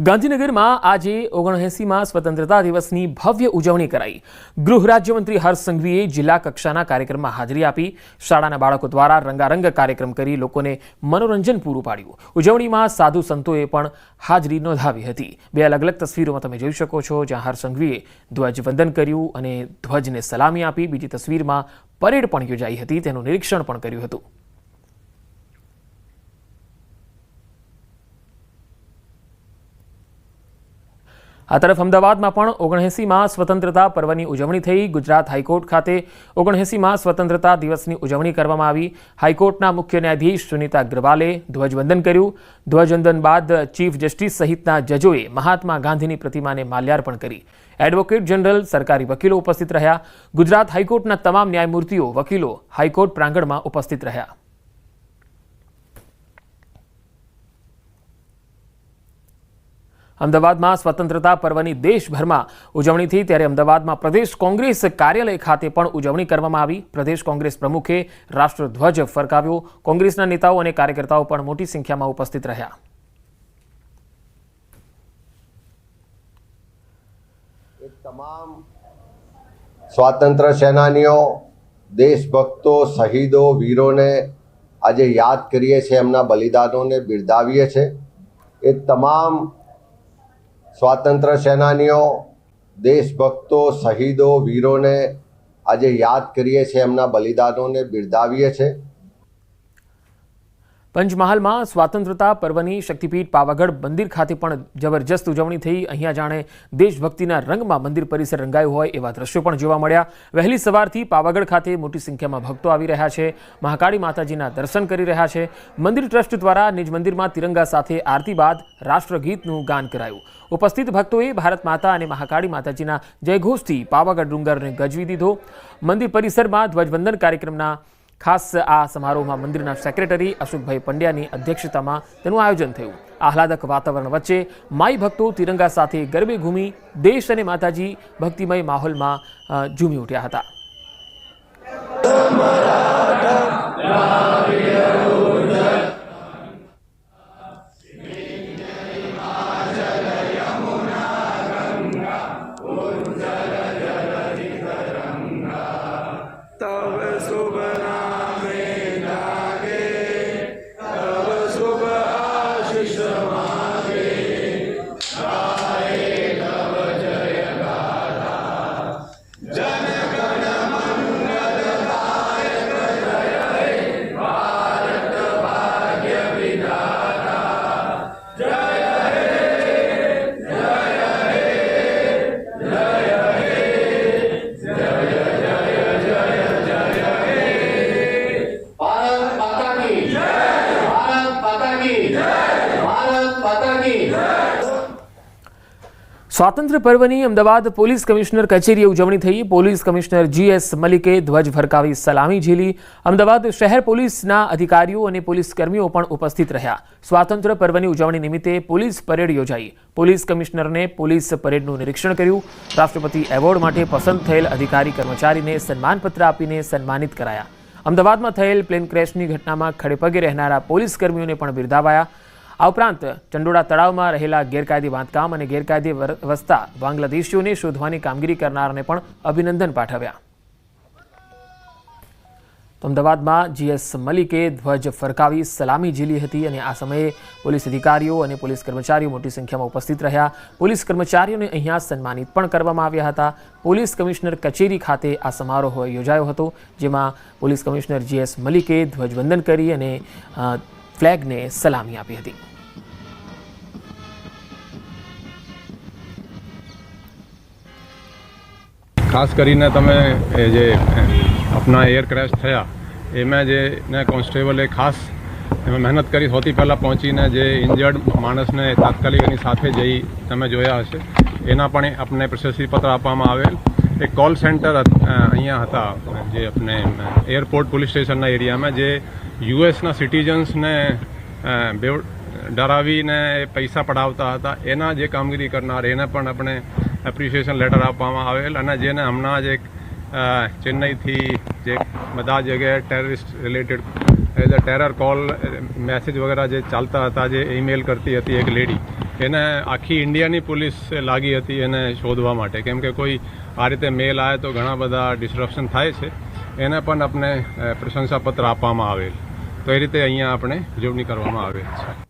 ગાંધીનગરમાં આજે 79માં સ્વતંત્રતા દિવસની ભવ્ય ઉજવણી કરાઈ। ગૃહ રાજ્યમંત્રી હર્ષ સંઘવીએ જિલ્લા કક્ષાના કાર્યક્રમમાં હાજરી આપી। શાળાના બાળકો દ્વારા રંગારંગ કાર્યક્રમ કરી લોકોને મનોરંજન પૂરું પાડ્યું। ઉજવણીમાં સાધુ સંતોએ પણ હાજરી નોંધાવી હતી। બે અલગ અલગ તસવીરોમાં તમે જોઈ શકો છો, જ્યાં હર્ષ સંઘવીએ ધ્વજવંદન કર્યું અને ધ્વજને સલામી આપી। બીજી તસવીરમાં પરેડ પણ યોજાઈ હતી, તેનું નિરીક્ષણ પણ કર્યું હતું। આ તરફ અમદાવાદમાં પણ 79માં સ્વતંત્રતા પર્વની ઉજવણી થઈ। ગુજરાત હાઈકોર્ટ ખાતે 79માં સ્વતંત્રતા દિવસની ઉજવણી કરવામાં આવી। હાઈકોર્ટના મુખ્ય ન્યાયાધીશ સુનીતા અગ્રવાલે ધ્વજવંદન કર્યું। ધ્વજવંદન બાદ ચીફ જસ્ટિસ સહિતના જજોએ મહાત્મા ગાંધીની પ્રતિમાને માલ્યાર્પણ કરી। એડવોકેટ જનરલ, સરકારી વકીલો ઉપસ્થિત રહ્યા। ગુજરાત હાઈકોર્ટના તમામ ન્યાયમૂર્તિઓ, વકીલો હાઈકોર્ટ પ્રાંગણમાં ઉપસ્થિત રહ્યા। અમદાવાદમાં સ્વતંત્રતા પર્વની દેશભરમાં ઉજવણી થઈ, ત્યારે અમદાવાદમાં પ્રદેશ કોંગ્રેસ કાર્યાલય ખાતે પણ ઉજવણી કરવામાં આવી। પ્રદેશ કોંગ્રેસ પ્રમુખે રાષ્ટ્રધ્વજ ફરકાવ્યો। કોંગ્રેસના નેતાઓ અને કાર્યકર્તાઓ પણ મોટી સંખ્યામાં ઉપસ્થિત રહ્યા। તમામ સ્વાતંત્ર્ય સેનાનીઓ, દેશભક્તો, શહીદો, વીરોને આજે યાદ કરીએ છીએ, એમના બલિદાનોને બિરદાવીએ છીએ। એ તમામ સ્વાતંત્ર્ય સેનાનીઓ, દેશભક્તો, શહીદો, વીરોને આજે યાદ કરીએ છીએ, એમના બલિદાનોને બિરદાવીએ છીએ। પંચમહાલમાં સ્વાતંત્રતા પર્વની શક્તિપીઠ પાવાગઢ મંદિર ખાતે પણ જબરજસ્ત ઉજવણી થઈ। અહીંયા જાણે દેશભક્તિના રંગમાં મંદિર પરિસર રંગાયું હોય એવા દ્રશ્યો પણ જોવા મળ્યા। વહેલી સવારથી પાવાગઢ ખાતે મોટી સંખ્યામાં ભક્તો આવી રહ્યા છે, મહાકાળી માતાજીના દર્શન કરી રહ્યા છે। મંદિર ટ્રસ્ટ દ્વારા નિજ મંદિરમાં તિરંગા સાથે આરતી બાદ રાષ્ટ્રગીતનું ગાન કરાયું। ઉપસ્થિત ભક્તોએ ભારત માતા અને મહાકાળી માતાજીના જયઘોષથી પાવાગઢ ડુંગરને ગજવી દીધો। મંદિર પરિસરમાં ધ્વજવંદન કાર્યક્રમના ખાસ આ સમારોહમાં મંદિરના સેક્રેટરી અશોકભાઈ પંડ્યાની અધ્યક્ષતામાં તેનું આયોજન થયું। આહલાદક વાતાવરણ વચ્ચે માઈ ભક્તો તિરંગા સાથે ગરબે ઘૂમી દેશ અને માતાજી ભક્તિમય માહોલમાં ઝૂમી ઉઠ્યા હતા। સ્વાતંત્ર્ય પર્વની અમદાવાદ પોલીસ કમિશનર કચેરીએ ઉજવણી થઈ। પોલીસ કમિશનર GS મલિકે ધ્વજ ફરકાવી સલામી ઝીલી। અમદાવાદ શહેર પોલીસના અધિકારીઓ અને પોલીસ કર્મીઓ પણ ઉપસ્થિત રહ્યા। સ્વાતંત્ર્ય પર્વની ઉજવણી નિમિત્તે પોલીસ પરેડ યોજાઈ। પોલીસ કમિશનરને પોલીસ પરેડનું નિરીક્ષણ કર્યું। રાષ્ટ્રપતિ એવોર્ડ માટે પસંદ થયેલ અધિકારી કર્મચારીને સન્માનપત્ર આપીને સન્માનિત કરાયા। અમદાવાદમાં થયેલ પ્લેન ક્રેશની ઘટનામાં ખડેપગે રહેનારા પોલીસ કર્મીઓને પણ બિરદાવાયા। આ ઉપરાંત ચંડોળા તળાવમાં રહેલા ગેરકાયદે બાંધકામ અને ગેરકાયદે વસતા બાંગ્લાદેશીઓને શોધવાની કામગીરી કરનારને પણ અભિનંદન પાઠવ્યા। તો અમદાવાદમાં GS મલિકે ધ્વજ ફરકાવી સલામી ઝીલી હતી અને આ સમયે પોલીસ અધિકારીઓ અને પોલીસ કર્મચારીઓ મોટી સંખ્યામાં ઉપસ્થિત રહ્યા। પોલીસ કર્મચારીઓને અહીંયા સન્માનિત પણ કરવામાં આવ્યા હતા। પોલીસ કમિશનર કચેરી ખાતે આ સમારોહ યોજાયો હતો, જેમાં પોલીસ કમિશનર GS મલિકે ધ્વજવંદન કરી અને ફ્લેગને સલામી આપી હતી। ખાસ કરીને તમે જે આપણા એર ક્રેશ થયા એમાં જે કોન્સ્ટેબલે ખાસ એમાં મહેનત કરી, સૌથી પહેલાં પહોંચીને જે ઇન્જર્ડ માણસને તાત્કાલિક એની સાથે જઈ તમે જોયા હશે, એના પણ આપણે પ્રશસ્તિપત્ર આપવામાં આવેલ। એક કોલ સેન્ટર અહીંયા હતા જે આપણે એરપોર્ટ પોલીસ સ્ટેશનના એરિયામાં, જે યુએસના સિટીઝન્સને ડરાવીને પૈસા પડાવતા હતા, એના જે કામગીરી કરનાર એને પણ આપણે એપ્રિસિએશન લેટર આપવામાં આવેલ। અને જેને હમણાં જ એક ચેન્નઈથી જે બધા જગ્યાએ terrorist related as a terror call message વગેરે જે ચાલતા હતા, જે ઈમેલ કરતી હતી એક લેડી, એને આખી ઇન્ડિયાની પોલીસ લાગી હતી એને શોધવા માટે, કેમ કે કોઈ આ રીતે મેલ આવે તો ઘણા બધા ડિસ્ટ્રપ્શન થાય છે. એને પણ આપણે પ્રશંસાપત્ર આપવામાં આવેલ, તો એ રીતે અહીંયા આપણે ઉજવણી કરવામાં આવેલ છે.